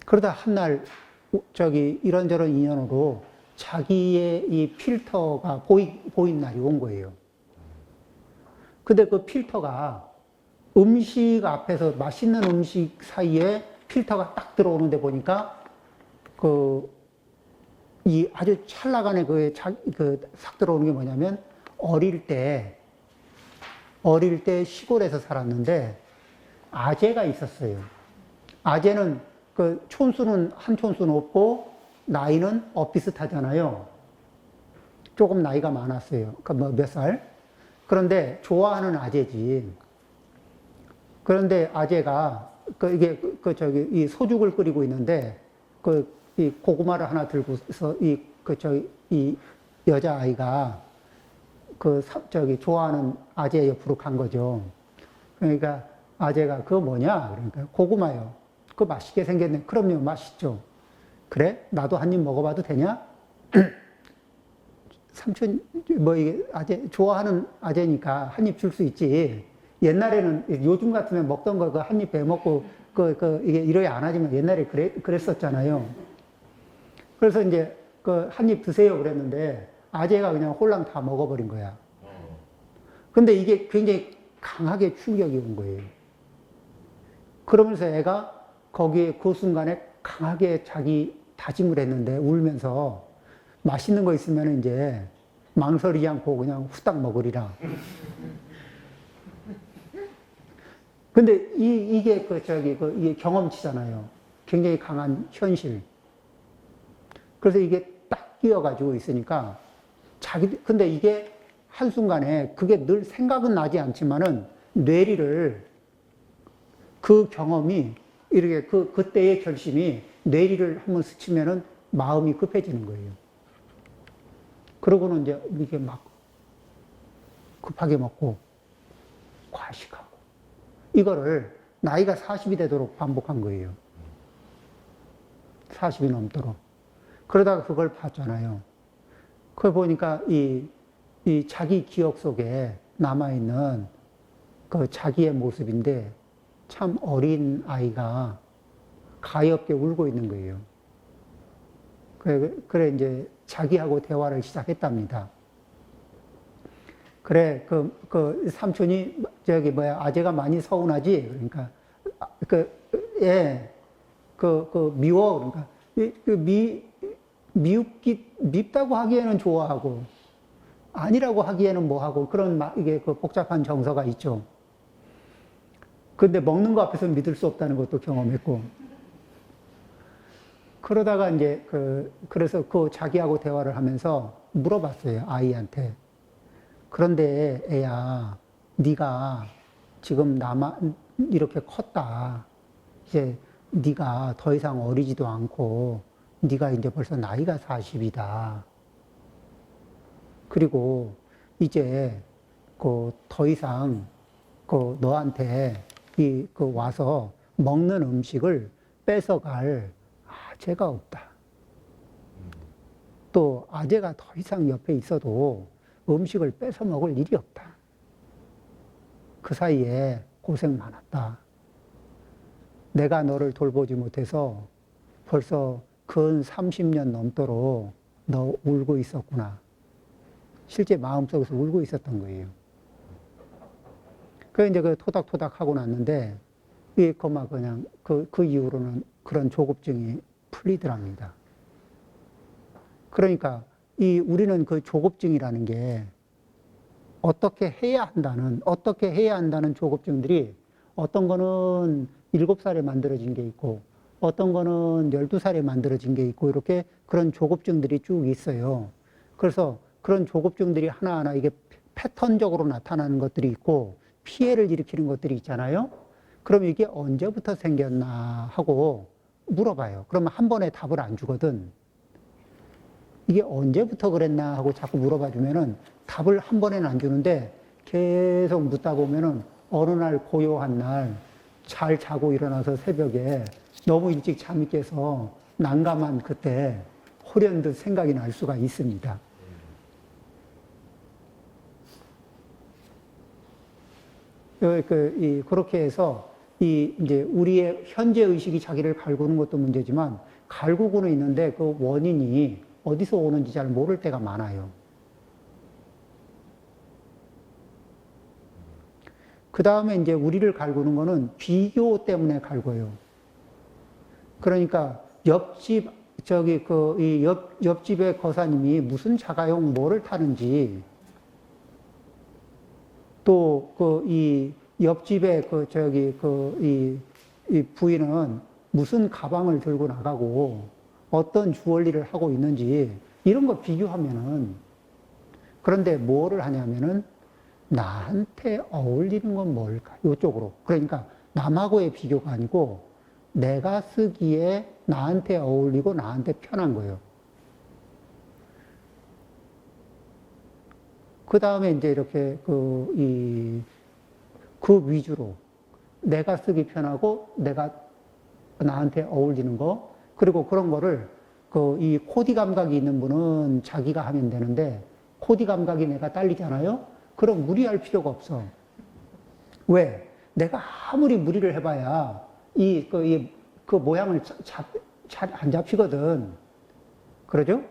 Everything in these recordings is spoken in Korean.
그러다 한날 이런저런 인연으로 자기의 이 필터가 보인 날이 온 거예요. 근데 그 필터가 음식 앞에서 맛있는 음식 사이에 필터가 딱 들어오는데 보니까 이 아주 찰나간에 싹 들어오는 게 뭐냐면 어릴 때 시골에서 살았는데 아재가 있었어요. 아재는 촌수는 한 촌수는 없고 나이는 비슷하잖아요. 조금 나이가 많았어요. 그러니까 몇 살? 그런데 좋아하는 아재지. 그런데 아재가 이 소죽을 끓이고 있는데 이 고구마를 하나 들고서 이 여자아이가 좋아하는 아재 옆으로 간 거죠. 그러니까 아재가 그거 뭐냐? 그러니까 고구마요. 그거 맛있게 생겼네. 그럼요, 맛있죠. 그래? 나도 한 입 먹어봐도 되냐? 삼촌, 이게 좋아하는 아재니까 한 입 줄 수 있지. 옛날에는, 요즘 같으면 먹던 거 한 입 베먹고, 이게 이래야 안 하지만 옛날에 그랬었잖아요. 그래서 이제 한 입 드세요 그랬는데, 아재가 그냥 홀랑 다 먹어버린 거야. 근데 이게 굉장히 강하게 충격이 온 거예요. 그러면서 애가 거기에 그 순간에 강하게 자기 다짐을 했는데 울면서 맛있는 거 있으면 이제 망설이지 않고 그냥 후딱 먹으리라. 근데 이게 이게 경험치잖아요. 굉장히 강한 현실. 그래서 이게 딱 끼어가지고 있으니까 근데 이게 한순간에 그게 늘 생각은 나지 않지만은 뇌리를 그 경험이 이렇게 그때의 결심이 뇌리를 한번 스치면은 마음이 급해지는 거예요. 그러고는 이제 이게 막 급하게 먹고 과식하고 이거를 나이가 40이 되도록 반복한 거예요. 40이 넘도록. 그러다가 그걸 봤잖아요. 그걸 보니까 이 자기 기억 속에 남아있는 그 자기의 모습인데 참 어린 아이가 가엾게 울고 있는 거예요. 그래 이제 자기하고 대화를 시작했답니다. 그래, 삼촌이, 아재가 많이 서운하지? 그러니까, 미워. 그러니까, 밉다고 하기에는 좋아하고, 아니라고 하기에는 뭐하고, 이게 복잡한 정서가 있죠. 근데 먹는 거 앞에서 믿을 수 없다는 것도 경험했고, 그러다가 이제 그래서 자기하고 대화를 하면서 물어봤어요, 아이한테. 그런데 애야, 네가 지금 이렇게 컸다. 이제 네가 더 이상 어리지도 않고 네가 이제 벌써 나이가 40이다. 그리고 이제 더 이상 너한테 와서 먹는 음식을 뺏어갈 아재가 없다. 또 아재가 더 이상 옆에 있어도 음식을 뺏어 먹을 일이 없다. 그 사이에 고생 많았다. 내가 너를 돌보지 못해서 벌써 근 30년 넘도록 너 울고 있었구나. 실제 마음속에서 울고 있었던 거예요. 이제 토닥토닥 하고 났는데, 그냥 그 이후로는 그런 조급증이 풀리더랍니다. 그러니까 우리는 그 조급증이라는 게 어떻게 해야 한다는 조급증들이 어떤 거는 7살에 만들어진 게 있고 어떤 거는 12살에 만들어진 게 있고 이렇게 그런 조급증들이 쭉 있어요. 그래서 그런 조급증들이 하나하나 이게 패턴적으로 나타나는 것들이 있고 피해를 일으키는 것들이 있잖아요. 그럼 이게 언제부터 생겼나 하고 물어봐요. 그러면 한 번에 답을 안 주거든. 이게 언제부터 그랬나 하고 자꾸 물어봐 주면은 답을 한 번에는 안 주는데 계속 묻다 보면은 어느 날 고요한 날 잘 자고 일어나서 새벽에 너무 일찍 잠이 깨서 난감한 그때 호련듯 생각이 날 수가 있습니다. 그렇게 해서 이제 우리의 현재 의식이 자기를 갈구는 것도 문제지만 갈구고는 있는데 그 원인이 어디서 오는지 잘 모를 때가 많아요. 그 다음에 이제 우리를 갈구는 거는 비교 때문에 갈구요. 그러니까 옆집, 옆집의 거사님이 무슨 자가용 뭐를 타는지, 또 이 옆집의 이 부인은 무슨 가방을 들고 나가고 어떤 주얼리를 하고 있는지 이런 거 비교하면은, 그런데 뭐를 하냐면은 나한테 어울리는 건 뭘까? 이쪽으로. 그러니까 남하고의 비교가 아니고 내가 쓰기에 나한테 어울리고 나한테 편한 거예요. 그 다음에 이제 이렇게 그 위주로 내가 쓰기 편하고 내가 나한테 어울리는 거, 그리고 그런 거를 이 코디 감각이 있는 분은 자기가 하면 되는데 코디 감각이 내가 딸리잖아요? 그럼 무리할 필요가 없어. 왜? 내가 아무리 무리를 해봐야 그 모양을 잘 안 잡히거든. 그러죠?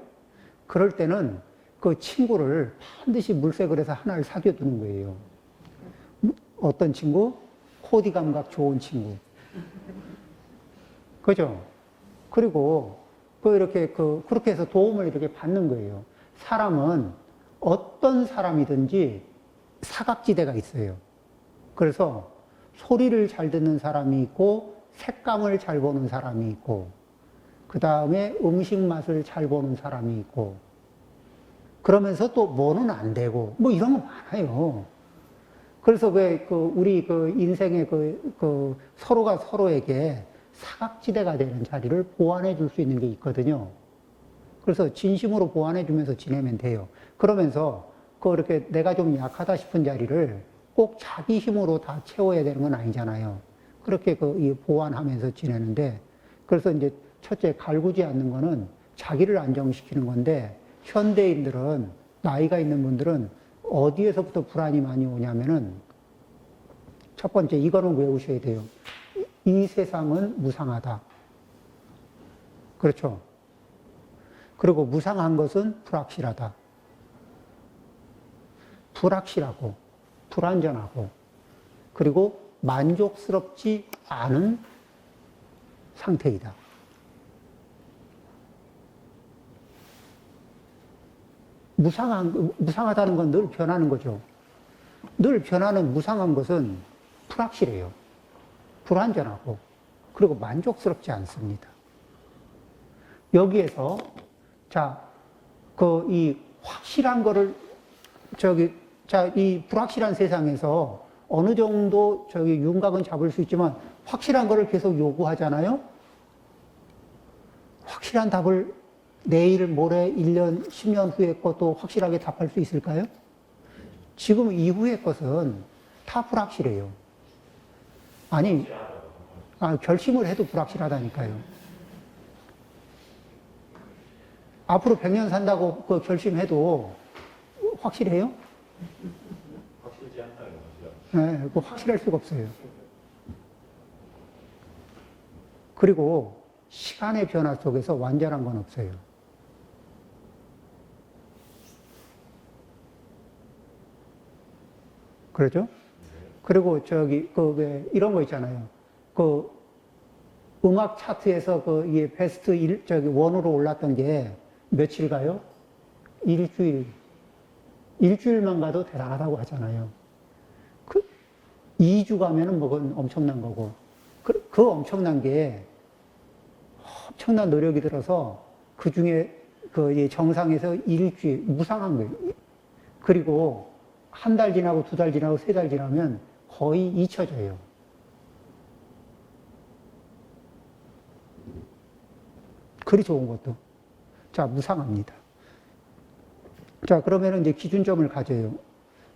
그럴 때는 그 친구를 반드시 물색을 해서 하나를 사귀어두는 거예요. 어떤 친구? 코디 감각 좋은 친구. 그죠? 그리고 그렇게 해서 도움을 이렇게 받는 거예요. 사람은 어떤 사람이든지 사각지대가 있어요. 그래서 소리를 잘 듣는 사람이 있고, 색감을 잘 보는 사람이 있고, 그 다음에 음식 맛을 잘 보는 사람이 있고, 그러면서 또 뭐는 안 되고, 뭐 이런 거 많아요. 그래서 우리 인생의 서로가 서로에게 사각지대가 되는 자리를 보완해 줄 수 있는 게 있거든요. 그래서 진심으로 보완해 주면서 지내면 돼요. 그러면서 이렇게 내가 좀 약하다 싶은 자리를 꼭 자기 힘으로 다 채워야 되는 건 아니잖아요. 그렇게 보완하면서 지내는데, 그래서 이제 첫째 갈구지 않는 거는 자기를 안정시키는 건데, 현대인들은, 나이가 있는 분들은 어디에서부터 불안이 많이 오냐면은, 첫 번째, 이거는 외우셔야 돼요. 이 세상은 무상하다. 그렇죠? 그리고 무상한 것은 불확실하다. 불확실하고, 불안전하고, 그리고 만족스럽지 않은 상태이다. 무상하다는 건 늘 변하는 거죠. 늘 변하는 무상한 것은 불확실해요. 불안전하고, 그리고 만족스럽지 않습니다. 여기에서, 이 확실한 거를, 이 불확실한 세상에서 어느 정도 윤곽은 잡을 수 있지만 확실한 거를 계속 요구하잖아요? 확실한 답을 내일, 모레, 1년, 10년 후에 것도 확실하게 답할 수 있을까요? 지금 이후의 것은 다 불확실해요. 아니, 결심을 해도 불확실하다니까요. 앞으로 100년 산다고 결심해도 확실해요? 확실지 않다는 거죠. 네, 확실할 수가 없어요. 그리고 시간의 변화 속에서 완전한 건 없어요. 그렇죠? 그리고 이런 거 있잖아요. 음악 차트에서 이게 베스트 1으로 올랐던 게 며칠 가요? 일주일만 가도 대단하다고 하잖아요. 2주 가면은 그건 엄청난 거고. 그 엄청난 게 엄청난 노력이 들어서 그 중에 정상에서 일주일, 무상한 거예요. 그리고 한 달 지나고 2달 지나고 3달 지나면 거의 잊혀져요. 그리 좋은 것도. 무상합니다. 그러면은 이제 기준점을 가져요.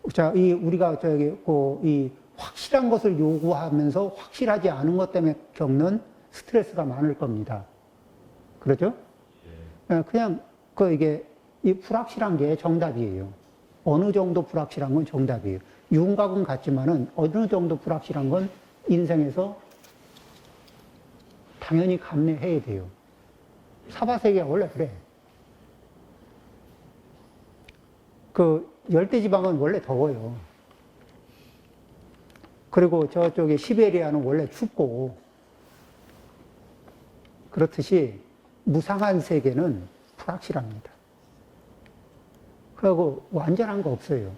우리가 이 확실한 것을 요구하면서 확실하지 않은 것 때문에 겪는 스트레스가 많을 겁니다. 그렇죠? 그냥 이 불확실한 게 정답이에요. 어느 정도 불확실한 건 정답이에요. 윤곽은 같지만은 어느 정도 불확실한 건 인생에서 당연히 감내해야 돼요. 사바세계가 원래 그래. 그 열대지방은 원래 더워요. 그리고 저쪽에 시베리아는 원래 춥고, 그렇듯이 무상한 세계는 불확실합니다. 그리고 완전한 거 없어요.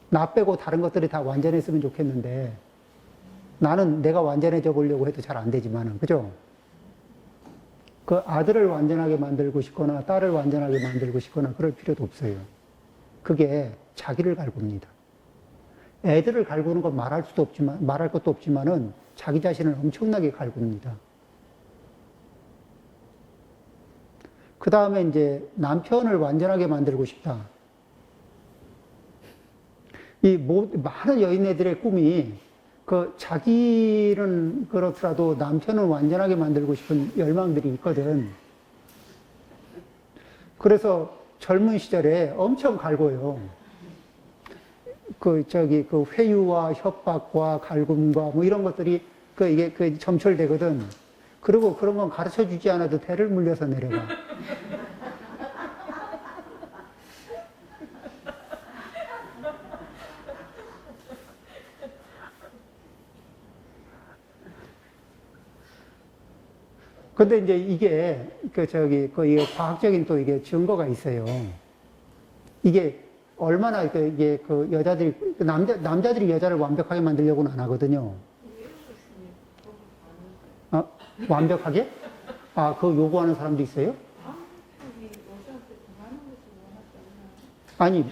나 빼고 다른 것들이 다 완전했으면 좋겠는데, 나는 내가 완전해져 보려고 해도 잘 안 되지만은, 그죠? 그 아들을 완전하게 만들고 싶거나 딸을 완전하게 만들고 싶거나 그럴 필요도 없어요. 그게 자기를 갈굽니다. 애들을 갈구는 건 말할 수도 없지만, 말할 것도 없지만은 자기 자신을 엄청나게 갈굽니다. 그 다음에 이제 남편을 완전하게 만들고 싶다. 많은 여인네들의 꿈이 그 자기는 그렇더라도 남편을 완전하게 만들고 싶은 열망들이 있거든. 그래서 젊은 시절에 엄청 갈고요. 그 회유와 협박과 갈굼과 뭐 이런 것들이 이게 점철되거든. 그리고 그런 건 가르쳐 주지 않아도 대를 물려서 내려가. 근데 이제 이게, 이게 과학적인 또 이게 증거가 있어요. 이게 얼마나 여자들이, 남자들이 여자를 완벽하게 만들려고는 안 하거든요. 완벽하게? 그거 요구하는 사람도 있어요? 아니,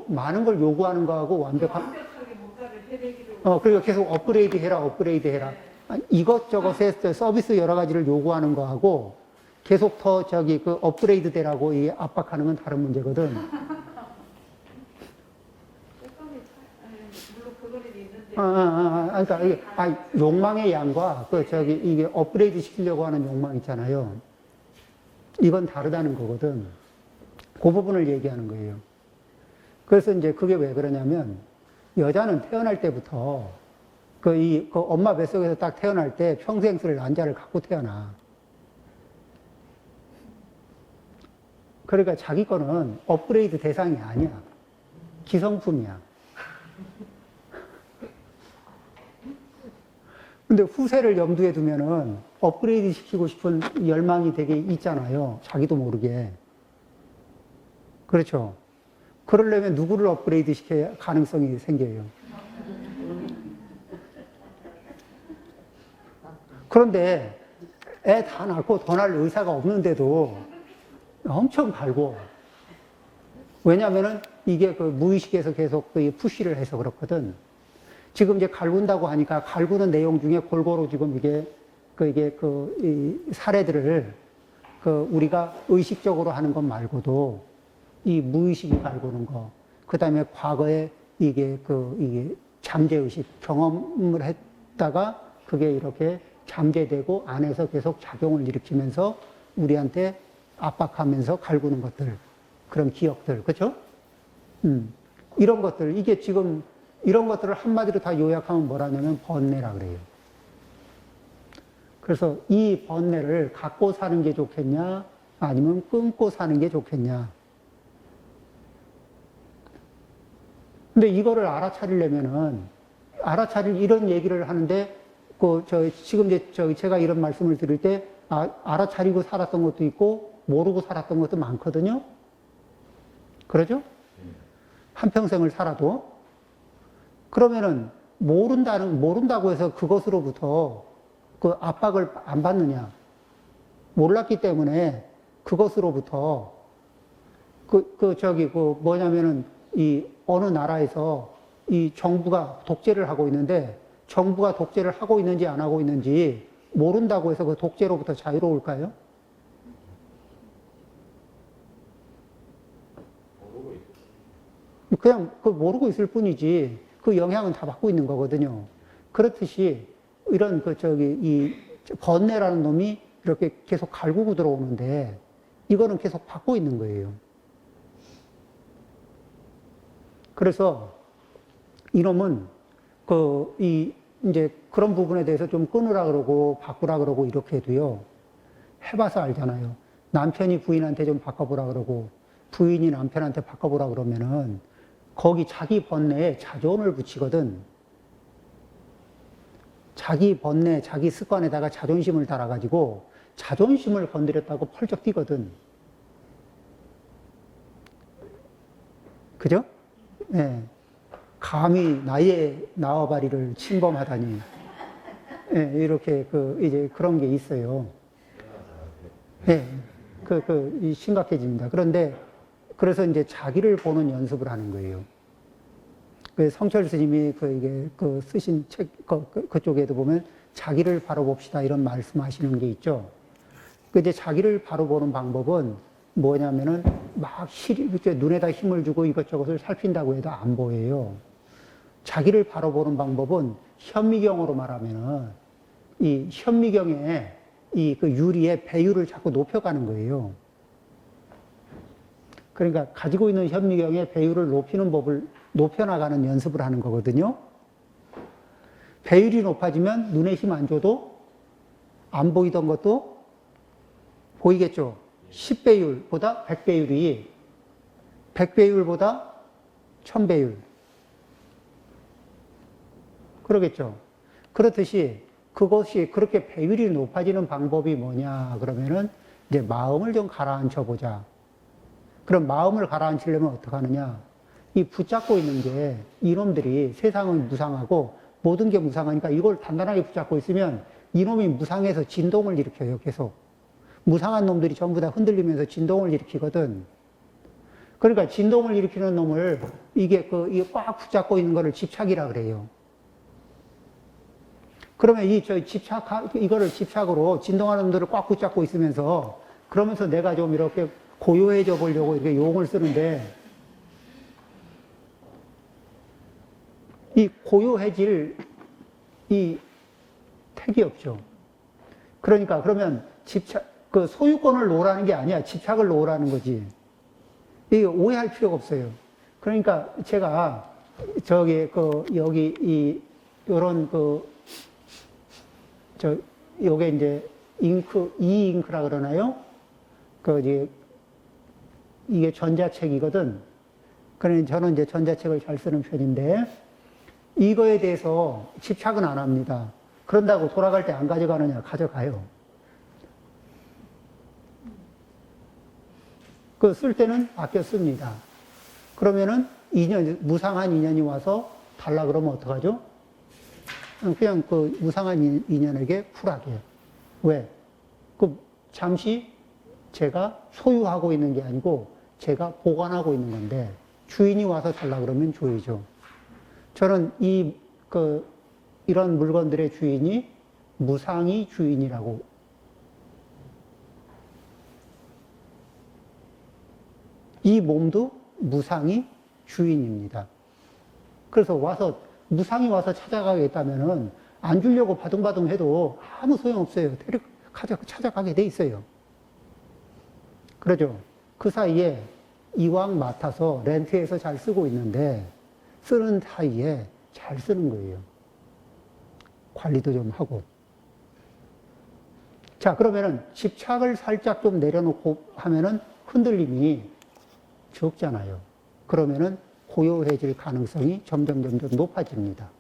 많은 걸 요구하는 거하고 완벽하게 뭔가를 해내기로. 그러니까 계속 업그레이드 해라. 이것저것의 서비스 여러 가지를 요구하는 거하고 계속 더 업그레이드 되라고 압박하는 건 다른 문제거든. 그러니까 욕망의 양과 이게 업그레이드 시키려고 하는 욕망 있잖아요. 이건 다르다는 거거든. 그 부분을 얘기하는 거예요. 그래서 이제 그게 왜 그러냐면 여자는 태어날 때부터 엄마 뱃속에서 딱 태어날 때 평생 쓸 난자를 갖고 태어나. 그러니까 자기 거는 업그레이드 대상이 아니야. 기성품이야. 근데 후세를 염두에 두면은 업그레이드 시키고 싶은 열망이 되게 있잖아요. 자기도 모르게. 그렇죠. 그러려면 누구를 업그레이드 시켜야 가능성이 생겨요. 그런데 애 다 낳고 더 낳을 의사가 없는데도 엄청 갈고. 왜냐면은 이게 무의식에서 계속 푸시를 해서 그렇거든. 지금 이제 갈군다고 하니까 갈구는 내용 중에 골고루 지금 이 사례들을 우리가 의식적으로 하는 것 말고도 이 무의식이 갈구는 거, 그 다음에 과거에 이게 잠재의식 경험을 했다가 그게 이렇게 잠재되고 안에서 계속 작용을 일으키면서 우리한테 압박하면서 갈구는 것들, 그런 기억들, 그렇죠? 이런 것들, 이게 지금 이런 것들을 한마디로 다 요약하면 뭐라냐면 번뇌라 그래요. 그래서 이 번뇌를 갖고 사는 게 좋겠냐, 아니면 끊고 사는 게 좋겠냐. 근데 이거를 알아차리려면은, 이런 얘기를 하는데, 지금 제가 이런 말씀을 드릴 때, 알아차리고 살았던 것도 있고, 모르고 살았던 것도 많거든요? 그러죠? 한평생을 살아도. 그러면은, 모른다고 해서 그것으로부터 압박을 안 받느냐. 몰랐기 때문에 그것으로부터, 뭐냐면은, 어느 나라에서 이 정부가 독재를 하고 있는데, 정부가 독재를 하고 있는지 안 하고 있는지 모른다고 해서 그 독재로부터 자유로울까요? 그냥 모르고 있을 뿐이지 그 영향은 다 받고 있는 거거든요. 그렇듯이 이런 이 번뇌라는 놈이 이렇게 계속 갈구고 들어오는데 이거는 계속 받고 있는 거예요. 그래서 이놈은 이제 그런 부분에 대해서 좀 끊으라 그러고 바꾸라 그러고 이렇게 해도요. 해봐서 알잖아요. 남편이 부인한테 좀 바꿔보라 그러고 부인이 남편한테 바꿔보라 그러면은 거기 자기 번뇌에 자존을 붙이거든. 자기 번뇌, 자기 습관에다가 자존심을 달아가지고 자존심을 건드렸다고 펄쩍 뛰거든. 그죠? 네. 감히 나의 나와바리를 침범하다니. 네, 이렇게 이제 그런 게 있어요. 네. 심각해집니다. 그래서 이제 자기를 보는 연습을 하는 거예요. 성철 스님이 쓰신 책, 그쪽에도 보면 자기를 바로 봅시다 이런 말씀하시는 게 있죠. 이제 자기를 바로 보는 방법은 뭐냐면은 눈에다 힘을 주고 이것저것을 살핀다고 해도 안 보여요. 자기를 바로 보는 방법은 현미경으로 말하면은 이 현미경에 유리의 배율을 자꾸 높여가는 거예요. 그러니까 가지고 있는 현미경의 배율을 높이는 법을 높여나가는 연습을 하는 거거든요. 배율이 높아지면 눈에 힘 안 줘도 안 보이던 것도 보이겠죠. 10배율보다 100배율이 100배율보다 1000배율. 그러겠죠. 그렇듯이 그것이 그렇게 배율이 높아지는 방법이 뭐냐 그러면은 이제 마음을 좀 가라앉혀 보자. 그럼 마음을 가라앉히려면 어떻게 하느냐? 이 붙잡고 있는 게 이놈들이 세상은 무상하고 모든 게 무상하니까 이걸 단단하게 붙잡고 있으면 이놈이 무상해서 진동을 일으켜요, 계속. 무상한 놈들이 전부 다 흔들리면서 진동을 일으키거든. 그러니까 진동을 일으키는 놈을 이게 꽉 붙잡고 있는 거를 집착이라 그래요. 그러면 이거를 집착으로 진동하는 놈들을 꽉 붙잡고 있으면서 그러면서 내가 좀 이렇게 고요해져 보려고 이렇게 용을 쓰는데 이 고요해질 이 택이 없죠. 그러면 소유권을 놓으라는 게 아니야. 집착을 놓으라는 거지. 이게 오해할 필요가 없어요. 그러니까 제가 요게 이제 잉크라 그러나요? 이게 전자책이거든. 그러니 저는 이제 전자책을 잘 쓰는 편인데, 이거에 대해서 집착은 안 합니다. 그런다고 돌아갈 때 안 가져가느냐? 가져가요. 쓸 때는 아껴 씁니다. 그러면은 무상한 인연이 와서 달라 그러면 어떡하죠? 그냥 무상한 인연에게 쿨하게. 왜? 잠시 제가 소유하고 있는 게 아니고 제가 보관하고 있는 건데 주인이 와서 달라 그러면 줘야죠. 저는 이런 물건들의 주인이 무상이 주인이라고. 이 몸도 무상이 주인입니다. 그래서 무상이 와서 찾아가겠다면은 안 주려고 바둥바둥 해도 아무 소용없어요. 찾아가게 돼 있어요. 그러죠. 그 사이에 이왕 맡아서 렌트해서 잘 쓰고 있는데 쓰는 사이에 잘 쓰는 거예요. 관리도 좀 하고. 자, 그러면은 집착을 살짝 좀 내려놓고 하면은 흔들림이 적잖아요. 그러면은 고요해질 가능성이 점점 높아집니다.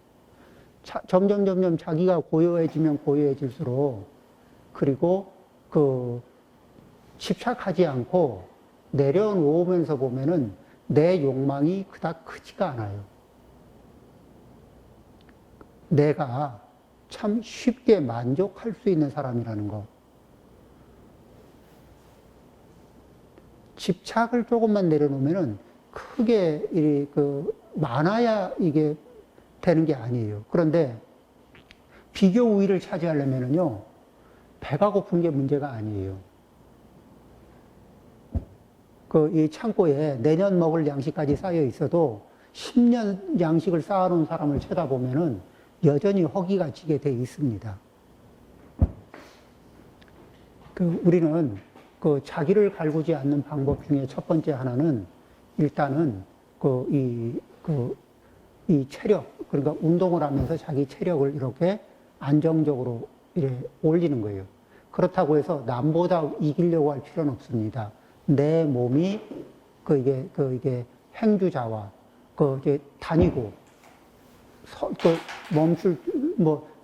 점점 자기가 고요해지면 고요해질수록 그리고 집착하지 않고 내려놓으면서 보면은 내 욕망이 그닥 크지가 않아요. 내가 참 쉽게 만족할 수 있는 사람이라는 거. 집착을 조금만 내려놓으면은 크게 많아야 이게 되는 게 아니에요. 그런데 비교 우위를 차지하려면은요, 배가 고픈 게 문제가 아니에요. 이 창고에 내년 먹을 양식까지 쌓여 있어도 10년 양식을 쌓아놓은 사람을 쳐다보면은 여전히 허기가 지게 돼 있습니다. 우리는 자기를 갈구지 않는 방법 중에 첫 번째 하나는 일단은 이 체력, 그러니까 운동을 하면서 자기 체력을 이렇게 안정적으로 이렇게 올리는 거예요. 그렇다고 해서 남보다 이기려고 할 필요는 없습니다. 내 몸이 이게 행주자와 이제 다니고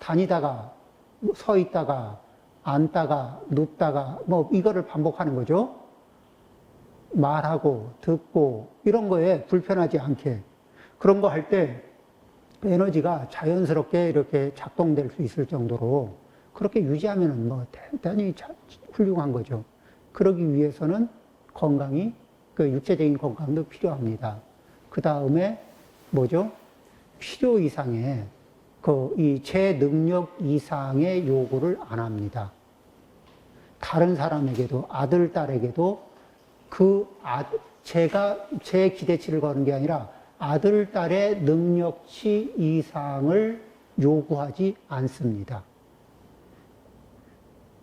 다니다가 서 있다가 앉다가 눕다가 이거를 반복하는 거죠. 말하고 듣고 이런 거에 불편하지 않게 그런 거 할 때 에너지가 자연스럽게 이렇게 작동될 수 있을 정도로 그렇게 유지하면은 대단히 훌륭한 거죠. 그러기 위해서는 건강이 육체적인 건강도 필요합니다. 그 다음에 뭐죠? 필요 이상의 이 제 능력 이상의 요구를 안 합니다. 다른 사람에게도 아들, 딸에게도 제가 제 기대치를 거는 게 아니라 아들, 딸의 능력치 이상을 요구하지 않습니다.